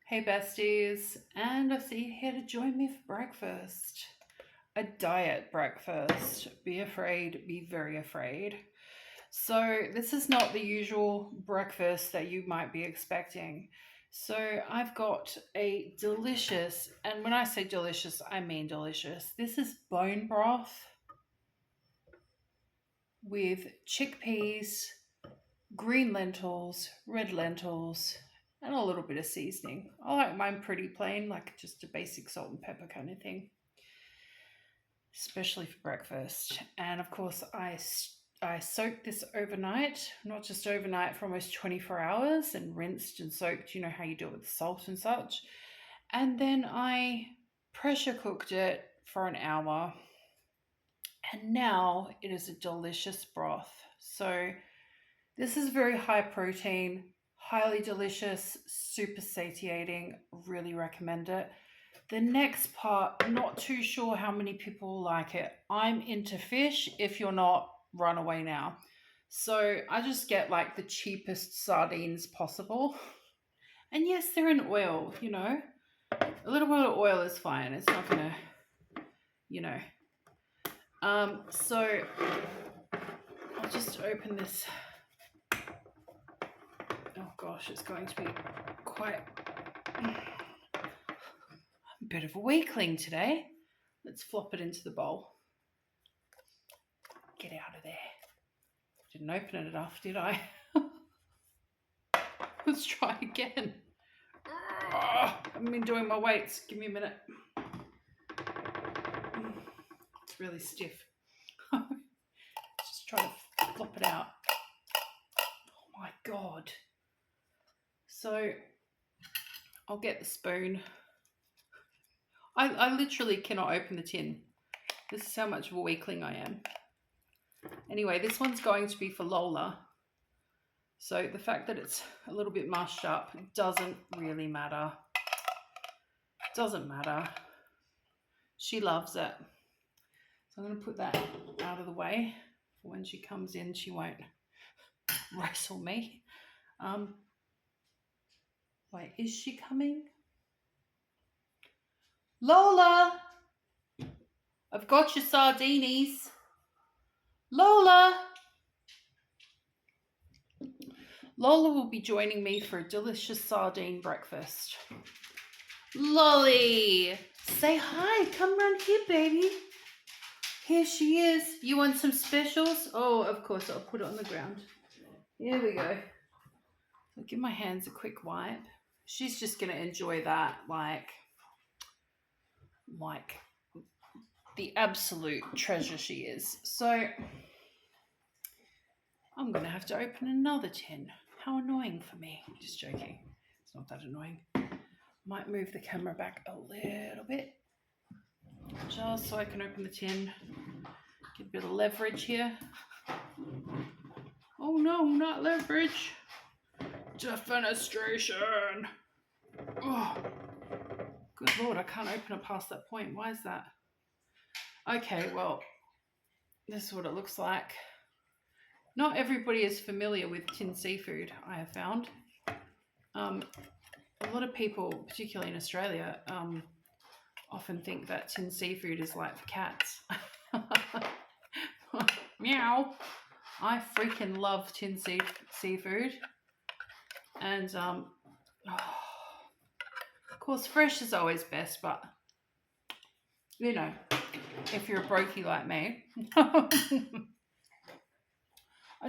Hey besties, and I see you here to join me for breakfast. A diet breakfast. Be afraid, be very afraid. So, this is not the usual breakfast that you might be expecting. So, I've got a delicious, and when I say delicious, I mean delicious. This is bone broth with chickpeas, green lentils, red lentils, and a little bit of seasoning. I like mine pretty plain, like just a basic salt and pepper kind of thing, especially for breakfast. And of course, I soaked this overnight, not just overnight, for almost 24 hours and rinsed and soaked. You know how you do it with salt and such. And then I pressure cooked it for an hour. And now it is a delicious broth. So this is very high protein, highly delicious, super satiating. Really recommend it. The next part, not too sure how many people like it. I'm into fish. If you're not, run away now. So I just get like the cheapest sardines possible. And yes, they're in oil, you know. A little bit of oil is fine. It's not gonna, you know. So I'll just open this. Oh gosh, it's going to be quite a bit of a weakling today. Let's flop it into the bowl. Get out of there. Didn't open it enough, did I? Let's try again. I haven't been doing my weights. Give me a minute. It's really stiff. Just try to flop it out. Oh my God. So I'll get the spoon. I literally cannot open the tin. This is how much of a weakling I am. Anyway, this one's going to be for Lola. So the fact that it's a little bit mushed up doesn't really matter. Doesn't matter. She loves it. So I'm going to put that out of the way. For when she comes in, she won't wrestle me. Wait, is she coming? Lola! I've got your sardines. Lola! Lola will be joining me for a delicious sardine breakfast. Lolly! Say hi. Come round here, baby. Here she is. You want some specials? Oh, of course. I'll put it on the ground. Here we go. I'll give my hands a quick wipe. She's just going to enjoy that like the absolute treasure she is. So I'm going to have to open another tin. How annoying for me. Just joking. It's not that annoying. Might move the camera back a little bit just so I can open the tin. Get a bit of leverage here. Oh no, not leverage. Defenestration. Oh, good Lord, I can't open it past that point. Why is that? Okay, well, this is what it looks like. Not everybody is familiar with tinned seafood, I have found. A lot of people, particularly in Australia, often think that tinned seafood is like for cats. Meow. I freaking love tinned seafood. And, of course, fresh is always best, but, you know, if you're a brokey like me, I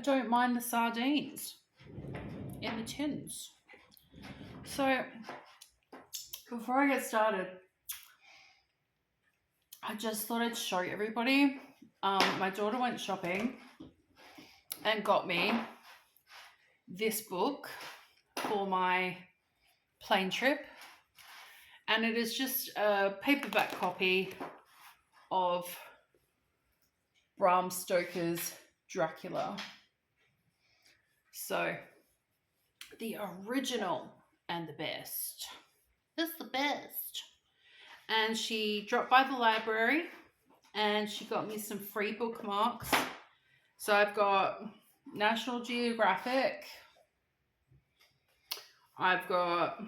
don't mind the sardines in the tins. So, before I get started, I just thought I'd show everybody. My daughter went shopping and got me this book for my plane trip. And it is just a paperback copy of Bram Stoker's Dracula. So, the original and the best. It's the best. And she dropped by the library and she got me some free bookmarks. So I've got National Geographic. I've got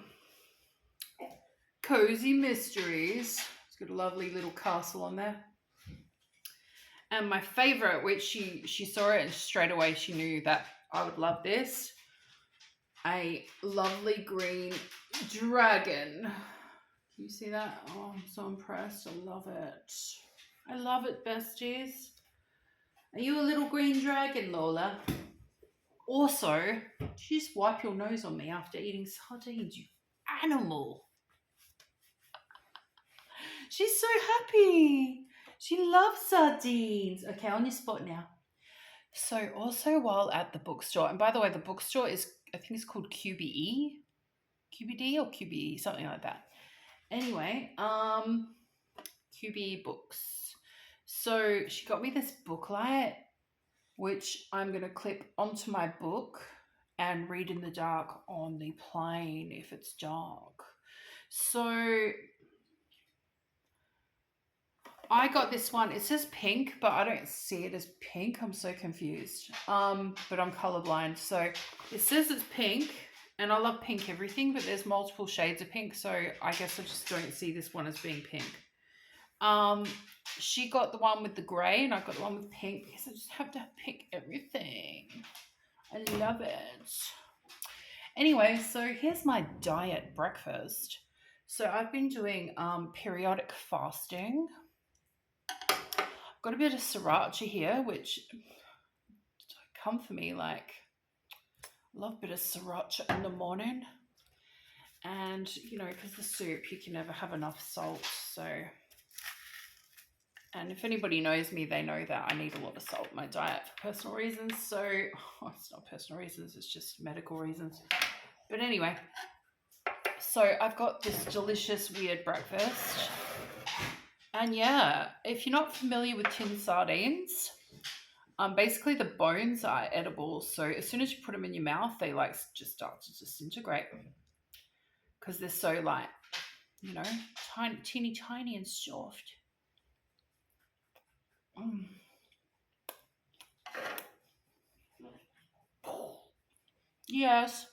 Cozy Mysteries. It's got a lovely little castle on there. And my favorite, which she saw it and straight away she knew that I would love this, a lovely green dragon. Can you see that? Oh, I'm so impressed. I love it. I love it, besties. Are you a little green dragon, Lola? Also, did you just wipe your nose on me after eating sardines, you animal? She's so happy. She loves sardines. Okay, on your spot now. So also while at the bookstore, and by the way, the bookstore is, I think it's called QBE, QBD or QBE, something like that. Anyway, QBE books. So she got me this book light, which I'm going to clip onto my book and read in the dark on the plane if it's dark. So I got this one. It says pink, but I don't see it as pink. I'm so confused. But I'm colorblind. So it says it's pink, and I love pink everything, but there's multiple shades of pink. So I guess I just don't see this one as being pink. She got the one with the gray, and I got the one with pink because I just have to pick everything. I love it. Anyway, so here's my diet breakfast. So I've been doing periodic fasting. Got a bit of sriracha here, which come for me, like, love a bit of sriracha in the morning. And, you know, because the soup, you can never have enough salt. So, and if anybody knows me, they know that I need a lot of salt in my diet for personal reasons. So, it's not personal reasons, it's just medical reasons. But anyway, so I've got this delicious, weird breakfast. And yeah, if you're not familiar with tin sardines, basically the bones are edible. So as soon as you put them in your mouth, they like just start to disintegrate because they're so like, you know, teeny tiny and soft. Yes.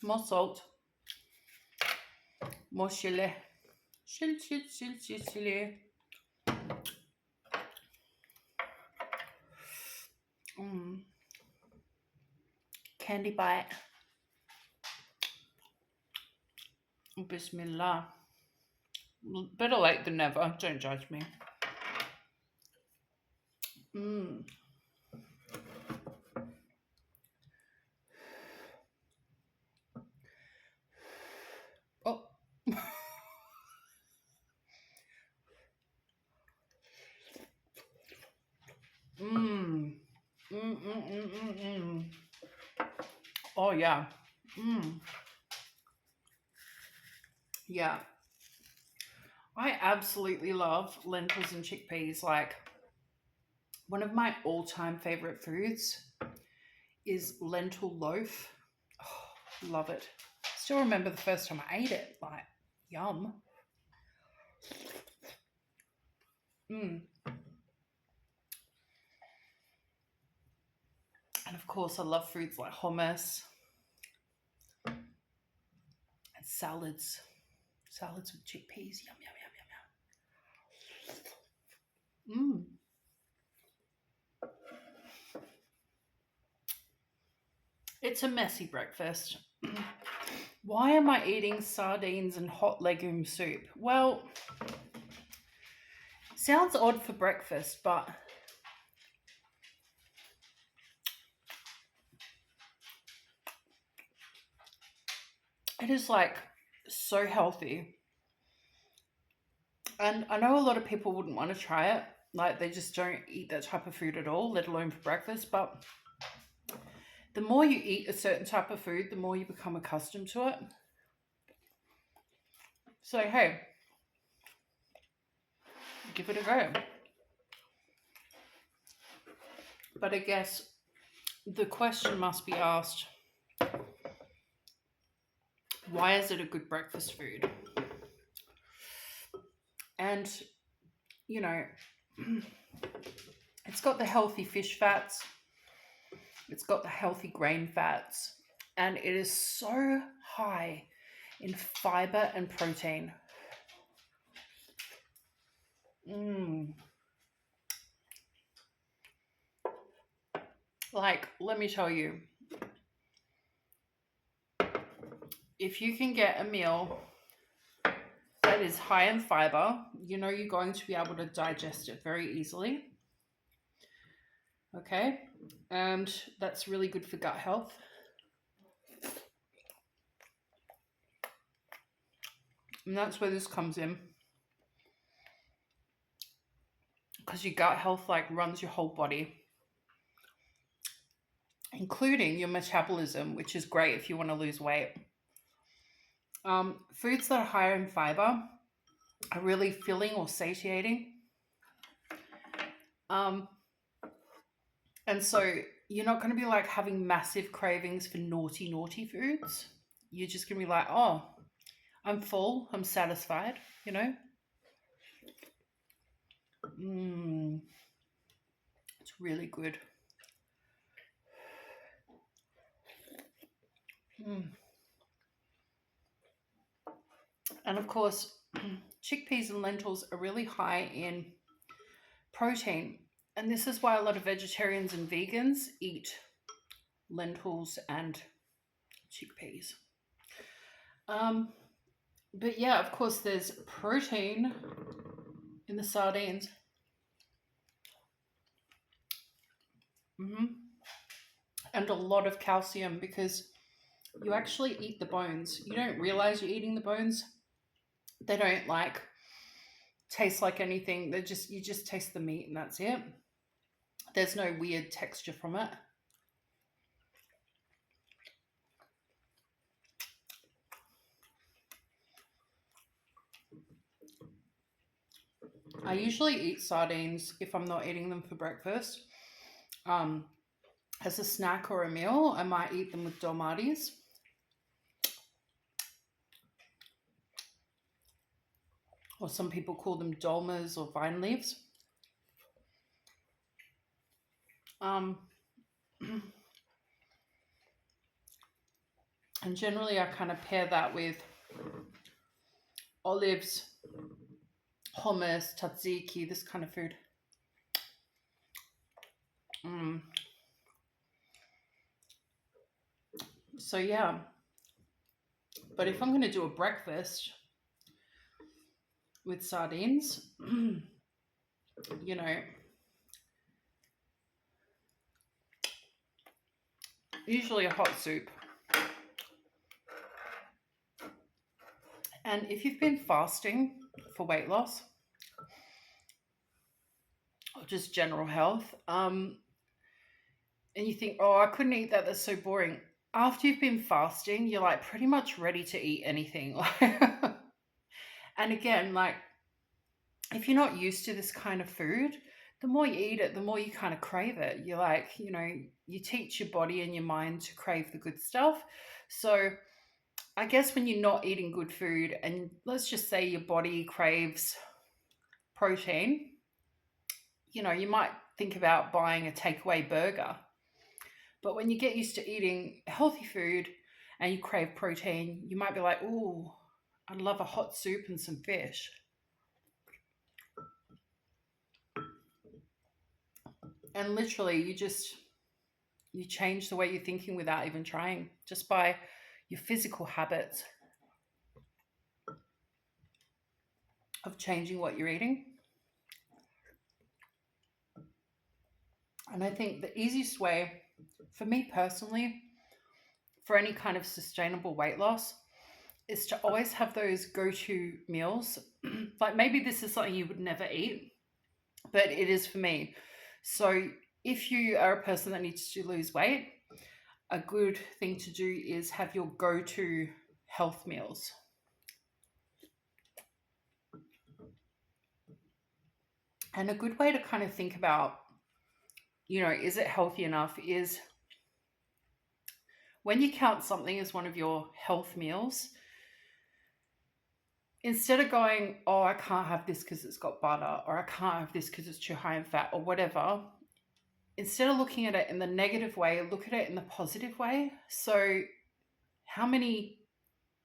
More salt. More chili. Chili. Candy bite. Bismillah. Better late than never. Don't judge me. Oh. Oh yeah. Yeah. I absolutely love lentils and chickpeas. Like, one of my all-time favorite foods is lentil loaf. Oh, love it. Still remember the first time I ate it. Like, yum. And of course, I love foods like hummus and salads. Salads with chickpeas. Yum, yum, yum, yum, yum. It's a messy breakfast. Why am I eating sardines and hot legume soup? Well, sounds odd for breakfast, but it is like so healthy. And I know a lot of people wouldn't want to try it. Like, they just don't eat that type of food at all, let alone for breakfast. But the more you eat a certain type of food, the more you become accustomed to it. So, hey, give it a go. But I guess the question must be asked, why is it a good breakfast food? And, you know, It's got the healthy fish fats, it's got the healthy grain fats, and it is so high in fiber and protein. Like, let me tell you, if you can get a meal that is high in fiber, you know you're going to be able to digest it very easily. Okay, and that's really good for gut health. And that's where this comes in, because your gut health like runs your whole body, including your metabolism, which is great if you want to lose weight. Foods that are higher in fiber are really filling or satiating. And so you're not going to be like having massive cravings for naughty foods. You're just going to be like, oh, I'm full, I'm satisfied, you know? It's really good. And of course, chickpeas and lentils are really high in protein. And this is why a lot of vegetarians and vegans eat lentils and chickpeas. But yeah, of course, there's protein in the sardines. And a lot of calcium, because you actually eat the bones. You don't realize you're eating the bones. They don't like taste like anything. You just taste the meat and that's it. There's no weird texture from it. I usually eat sardines if I'm not eating them for breakfast. As a snack or a meal, I might eat them with dolmades. Or some people call them dolmas or vine leaves. And generally I kind of pair that with olives, hummus, tzatziki, this kind of food. So yeah, but if I'm going to do a breakfast with sardines, you know, usually a hot soup. And if you've been fasting for weight loss or just general health, and you think, oh, I couldn't eat that, that's so boring. After you've been fasting, you're like pretty much ready to eat anything. And again, like, if you're not used to this kind of food, the more you eat it, the more you kind of crave it. You're like, you know, you teach your body and your mind to crave the good stuff. So I guess when you're not eating good food, and let's just say your body craves protein, you know, you might think about buying a takeaway burger. But when you get used to eating healthy food and you crave protein, you might be like, oh, I'd love a hot soup and some fish. And literally, you change the way you're thinking without even trying, just by your physical habits of changing what you're eating. And I think the easiest way, for me personally, for any kind of sustainable weight loss, is to always have those go-to meals. Like, maybe this is something you would never eat, but it is for me. So if you are a person that needs to lose weight, a good thing to do is have your go-to health meals. And a good way to kind of think about, you know, is it healthy enough, is when you count something as one of your health meals, instead of going, oh, I can't have this because it's got butter, or I can't have this because it's too high in fat, or whatever, instead of looking at it in the negative way, look at it in the positive way. So how many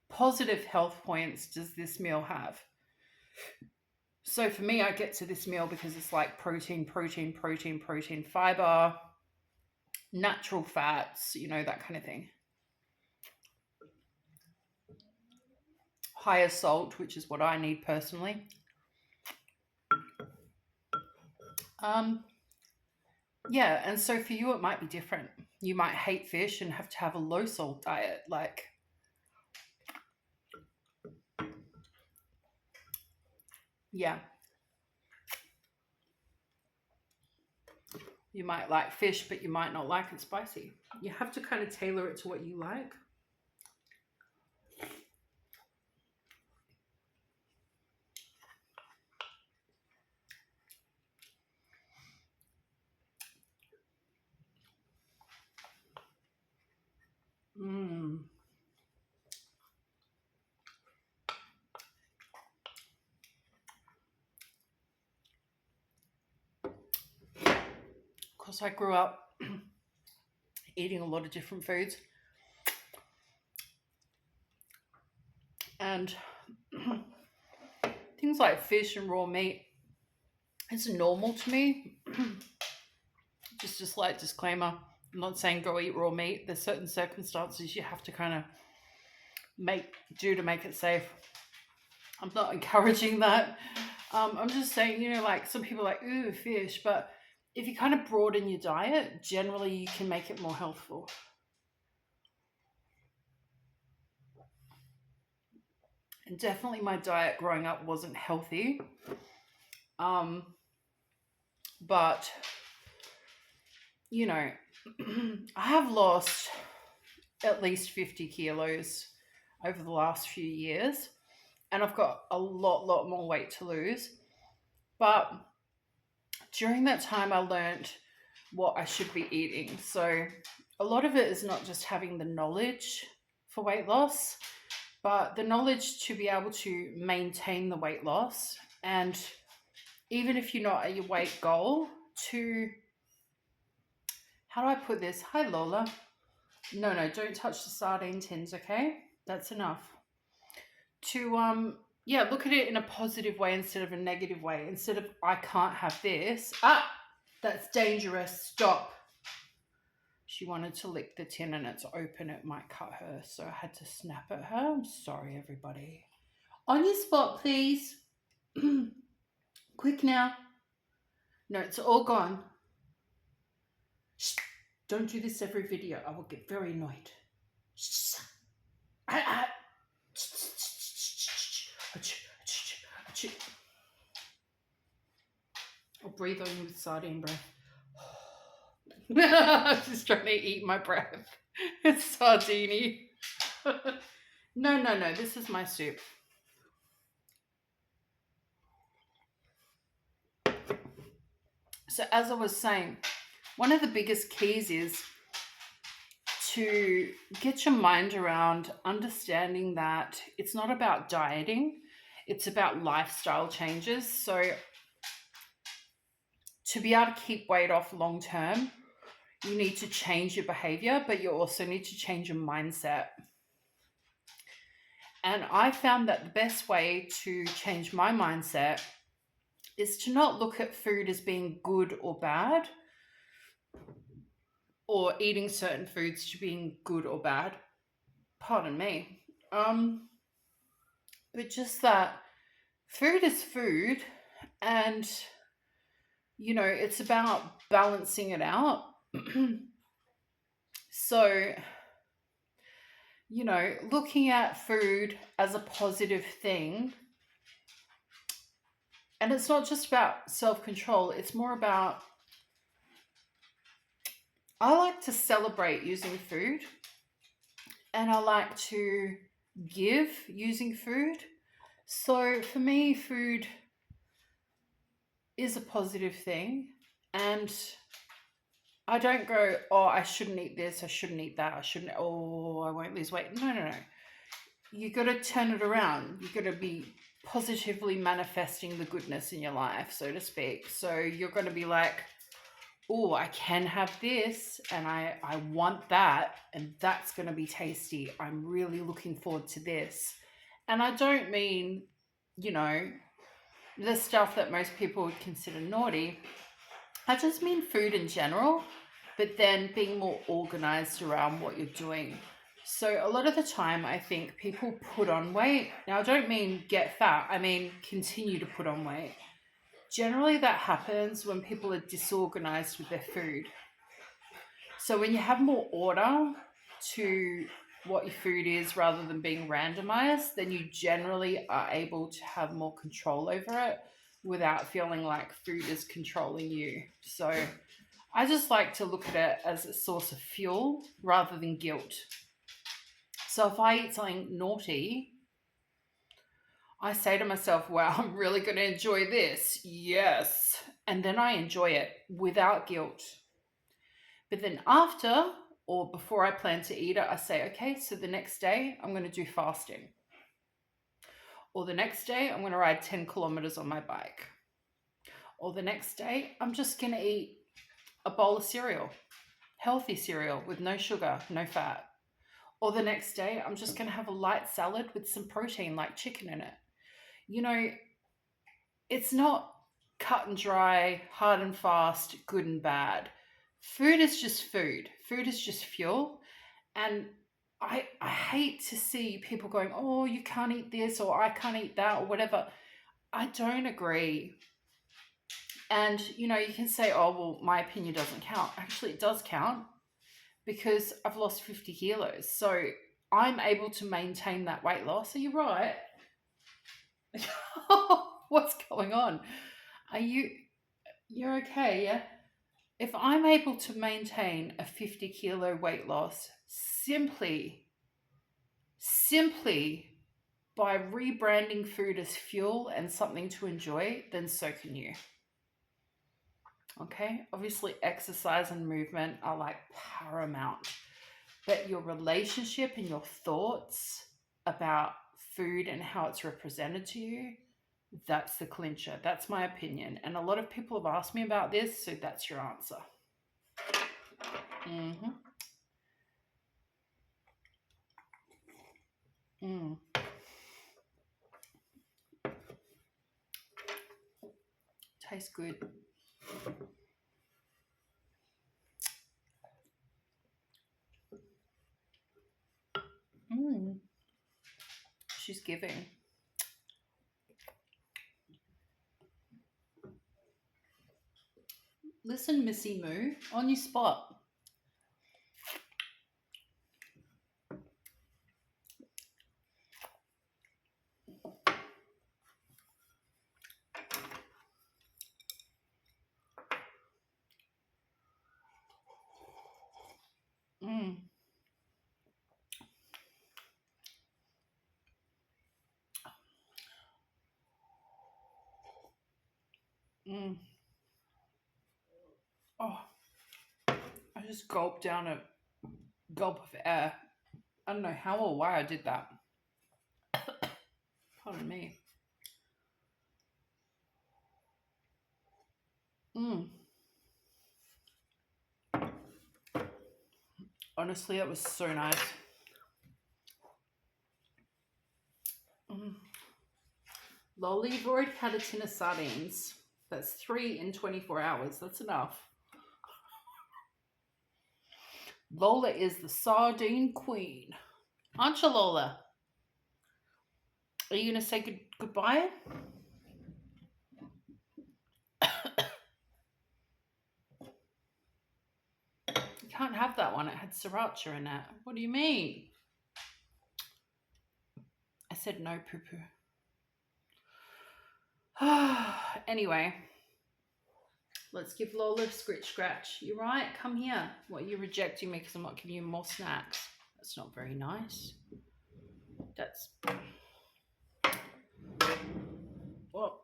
positive health points does this meal have? So for me, I get to this meal because it's like protein, fiber, natural fats, that kind of thing. Higher salt, which is what I need personally. Yeah, and so for you, it might be different. You might hate fish and have to have a low salt diet. Like, yeah, you might like fish, but you might not like it spicy. You have to kind of tailor it to what you like. Of course, I grew up eating a lot of different foods. And things like fish and raw meat, it's normal to me. Just a slight disclaimer. I'm not saying go eat raw meat. There's certain circumstances you have to kind of do to make it safe. I'm not encouraging that. I'm just saying, like some people are like, ooh, fish. But if you kind of broaden your diet, generally you can make it more healthful. And definitely my diet growing up wasn't healthy. But, I have lost at least 50 kilos over the last few years. And I've got a lot more weight to lose. But during that time, I learned what I should be eating. So a lot of it is not just having the knowledge for weight loss, but the knowledge to be able to maintain the weight loss. And even if you're not at your weight goal, how do I put this? Hi, Lola. No, don't touch the sardine tins, okay? That's enough. To, look at it in a positive way instead of a negative way. Instead of, I can't have this. That's dangerous. Stop. She wanted to lick the tin and it's open. It might cut her. So I had to snap at her. I'm sorry, everybody. On your spot, please. Quick now. No, it's all gone. Shh. Don't do this every video. I will get very annoyed. Shh. I'll breathe on you with sardine breath. I'm just trying to eat my breath. It's sardine. No. This is my soup. So as I was saying, one of the biggest keys is to get your mind around understanding that it's not about dieting, it's about lifestyle changes. So to be able to keep weight off long term, you need to change your behavior, but you also need to change your mindset. And I found that the best way to change my mindset is to not look at food as being good or bad, or eating certain foods to being good or bad. Pardon me. But just that food is food, and it's about balancing it out. So, looking at food as a positive thing, and it's not just about self-control, it's more about, I like to celebrate using food, and I like to give using food. So for me, food is a positive thing, and I don't go, oh, I shouldn't eat this, I shouldn't eat that, I won't lose weight. No. You got to turn it around. You got to be positively manifesting the goodness in your life, so to speak. So you're going to be like, oh, I can have this and I want that and that's going to be tasty. I'm really looking forward to this. And I don't mean, you know, the stuff that most people would consider naughty. I just mean food in general, but then being more organized around what you're doing. So a lot of the time, I think people put on weight. Now, I don't mean get fat, I mean continue to put on weight. Generally, that happens when people are disorganized with their food. So when you have more order to what your food is rather than being randomized, then you generally are able to have more control over it without feeling like food is controlling you. So I just like to look at it as a source of fuel rather than guilt. So if I eat something naughty, I say to myself, wow, I'm really going to enjoy this. Yes. And then I enjoy it without guilt. But then after or before I plan to eat it, I say, okay, so the next day I'm going to do fasting. Or the next day I'm going to ride 10 kilometers on my bike. Or the next day I'm just going to eat a bowl of cereal, healthy cereal with no sugar, no fat. Or the next day I'm just going to have a light salad with some protein like chicken in it. You know, it's not cut and dry, hard and fast, good and bad. Food is just food. Food is just fuel. And I hate to see people going, oh, you can't eat this or I can't eat that or whatever. I don't agree. And, you know, you can say, oh, well, my opinion doesn't count. Actually, it does count because I've lost 50 kilos. So I'm able to maintain that weight loss. Are you right? What's going on? You're okay, yeah? If I'm able to maintain a 50 kilo weight loss simply by rebranding food as fuel and something to enjoy, then so can you. Okay? Obviously, exercise and movement are like paramount, but your relationship and your thoughts about food and how it's represented to you, that's the clincher. That's my opinion. And a lot of people have asked me about this, so that's your answer. Mm-hmm. Mm. Tastes good. Mm. She's giving. Listen, Missy Moo, on your spot. Mm. Mm. Oh, I just gulped down a gulp of air. I don't know how or why I did that. Pardon me. Mm. Honestly, it was so nice. Mm. Lola, you've already had a tin of sardines. That's 3 in 24 hours. That's enough. Lola is the sardine queen. Aren't you, Lola? Are you going to say goodbye? You can't have that one. It had sriracha in it. What do you mean? I said no, poo-poo. Anyway, let's give Lola a scratch. You right? Come here. What, are you rejecting me because I'm not giving you more snacks? That's not very nice. That's... Well,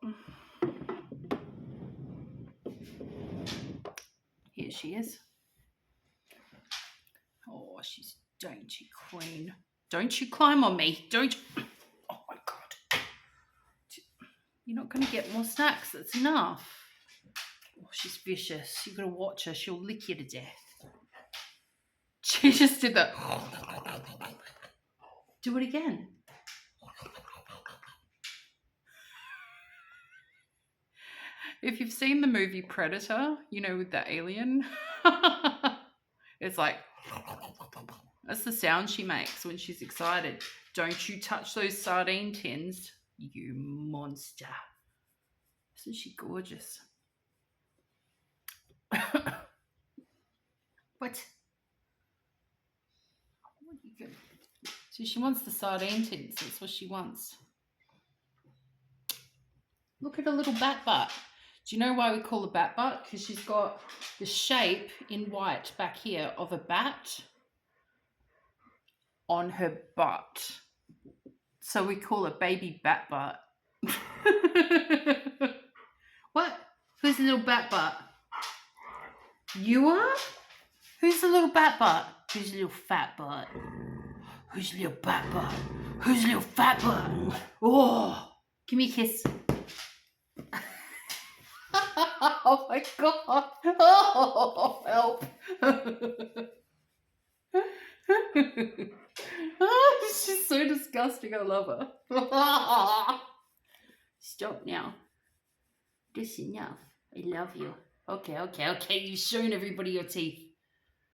here she is. Oh, she's dainty queen. Don't you climb on me. Don't... Oh my God. You're not going to get more snacks. That's enough. Oh, she's vicious. You've got to watch her. She'll lick you to death. She just did that. Do it again. If you've seen the movie Predator, you know, with the alien, it's like, that's the sound she makes when she's excited. Don't you touch those sardine tins, you monster. Isn't she gorgeous? What? So she wants the sardine tins. That's what she wants. Look at her little bat butt. Do you know why we call her bat butt? Because she's got the shape in white back here of a bat on her butt. So we call her baby bat butt. What? Who's the little bat butt? You are? Who's the little bat butt? Who's the little fat butt? Who's the little bat butt? Who's the little fat butt? Oh, give me a kiss. Oh my God. Oh, help. Oh, she's so disgusting. I love her. Stop now. That's enough. I love you. Okay. You've shown everybody your teeth.